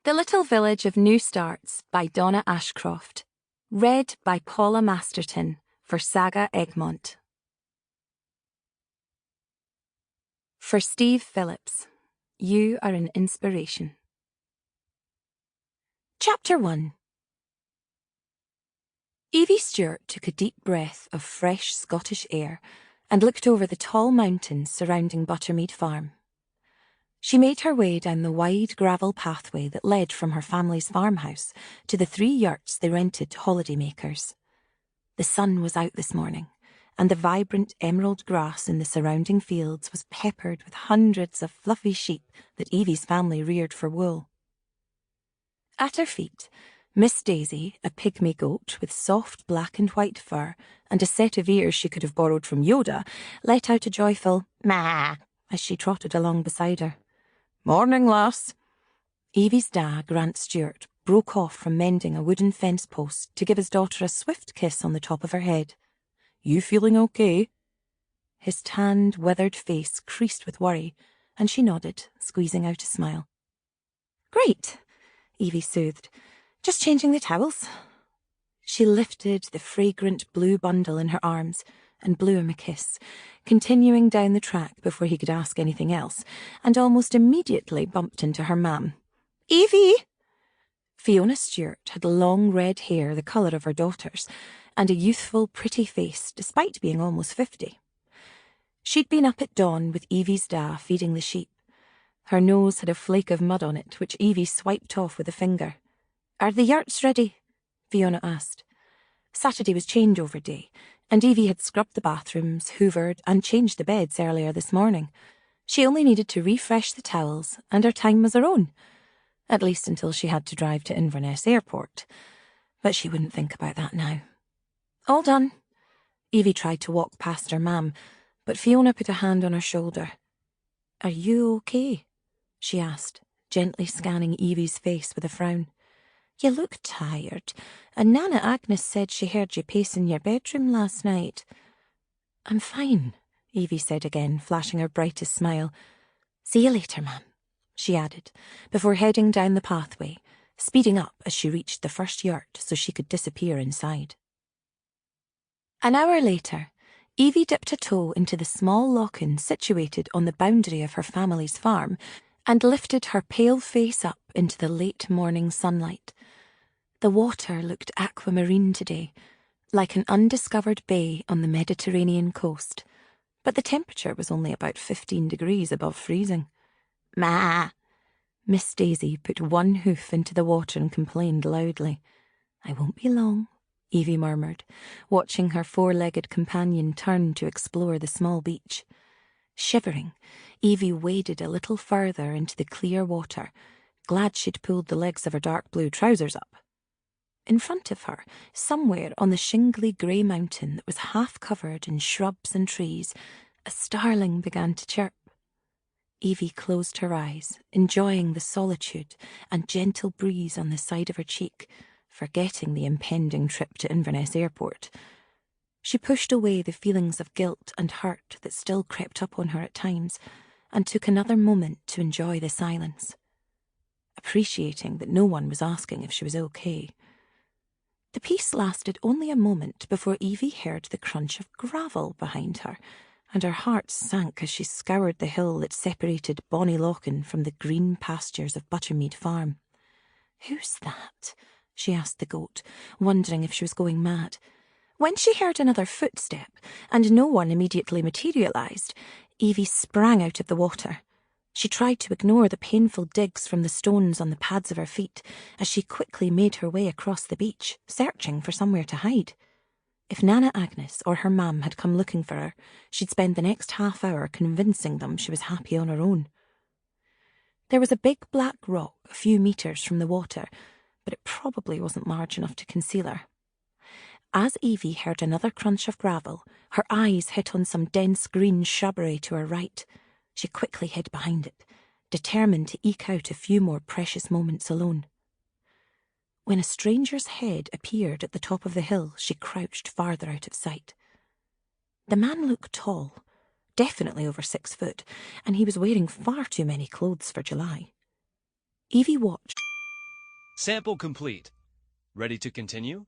The Little Village of New Starts by Donna Ashcroft. Read by Paula Masterton for SAGA Egmont. For Steve Phillips, you are an inspiration. Chapter 1. Evie Stuart took a deep breath of fresh Scottish air and looked over the tall mountains surrounding Buttermead Farm. She made her way down the wide gravel pathway that led from her family's farmhouse to the 3 yurts they rented to holidaymakers. The sun was out this morning, and the vibrant emerald grass in the surrounding fields was peppered with hundreds of fluffy sheep that Evie's family reared for wool. At her feet, Miss Daisy, a pygmy goat with soft black and white fur and a set of ears she could have borrowed from Yoda, let out a joyful "Maa" as she trotted along beside her. "Morning, lass." Evie's dad, Grant Stuart, broke off from mending a wooden fence post to give his daughter a swift kiss on the top of her head. "You feeling okay?" His tanned, withered face creased with worry, and she nodded, squeezing out a smile. "Great," Evie soothed. "Just changing the towels." She lifted the fragrant blue bundle in her arms and blew him a kiss, continuing down the track before he could ask anything else, and almost immediately bumped into her mam. "Evie!" Fiona Stuart had long red hair the colour of her daughter's, and a youthful, pretty face despite being almost 50. She'd been up at dawn with Evie's da feeding the sheep. Her nose had a flake of mud on it, which Evie swiped off with a finger. "Are the yurts ready?" Fiona asked. Saturday was changeover day, and Evie had scrubbed the bathrooms, hoovered, and changed the beds earlier this morning. She only needed to refresh the towels, and her time was her own. At least until she had to drive to Inverness Airport. But she wouldn't think about that now. "All done." Evie tried to walk past her mam, but Fiona put a hand on her shoulder. "Are you okay?" she asked, gently scanning Evie's face with a frown. "You look tired, and Nana Agnes said she heard you pacing your bedroom last night." "I'm fine," Evie said again, flashing her brightest smile. "See you later, Mum," she added, before heading down the pathway, speeding up as she reached the first yurt so she could disappear inside. An hour later, Evie dipped a toe into the small Lockton situated on the boundary of her family's farm and lifted her pale face up into the late morning sunlight. The water looked aquamarine today, like an undiscovered bay on the Mediterranean coast, but the temperature was only about 15 degrees above freezing. "Ma!" Miss Daisy put one hoof into the water and complained loudly. "I won't be long," Evie murmured, watching her 4-legged companion turn to explore the small beach. Shivering, Evie waded a little further into the clear water, glad she'd pulled the legs of her dark blue trousers up. In front of her, somewhere on the shingly grey mountain that was half covered in shrubs and trees, a starling began to chirp. Evie closed her eyes, enjoying the solitude and gentle breeze on the side of her cheek, forgetting the impending trip to Inverness Airport. She pushed away the feelings of guilt and hurt that still crept up on her at times, and took another moment to enjoy the silence, appreciating that no one was asking if she was okay. The peace lasted only a moment before Evie heard the crunch of gravel behind her, and her heart sank as she scoured the hill that separated Bonnie Lockton from the green pastures of Buttermead Farm. "Who's that?" she asked the goat, wondering if she was going mad. When she heard another footstep, and no one immediately materialised, Evie sprang out of the water. She tried to ignore the painful digs from the stones on the pads of her feet as she quickly made her way across the beach, searching for somewhere to hide. If Nana Agnes or her mam had come looking for her, she'd spend the next half hour convincing them she was happy on her own. There was a big black rock a few metres from the water, but it probably wasn't large enough to conceal her. As Evie heard another crunch of gravel, her eyes hit on some dense green shrubbery to her right. She quickly hid behind it, determined to eke out a few more precious moments alone. When a stranger's head appeared at the top of the hill, she crouched farther out of sight. The man looked tall, definitely over 6 foot, and he was wearing far too many clothes for July. Evie watched Sample complete. Ready to continue?